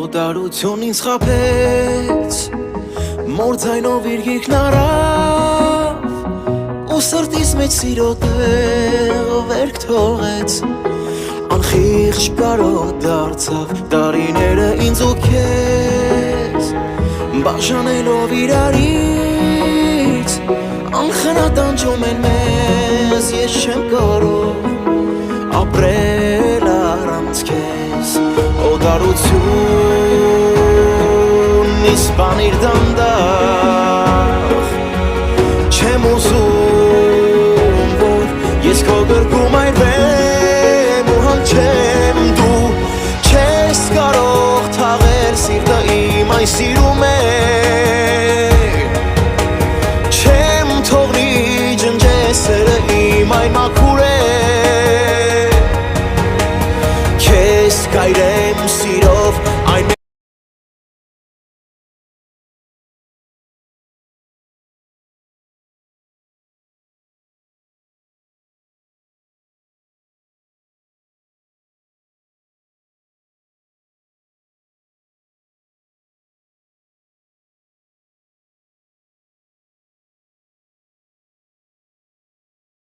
Օտարություն ինձ խաբեց Մոր ձայնով իր գիրքն առավ Ու սրտիս մեջ սիրո տեղ վերք թողեց Անխիղճ կարող դարձավ տարիները ինձ ու քեզ Բաժանելով իրարից Անխնա տանջում են մեզ Ես չեմ կարող ապրել առանց քեզ Օտարություն իսպանիր դանդաղ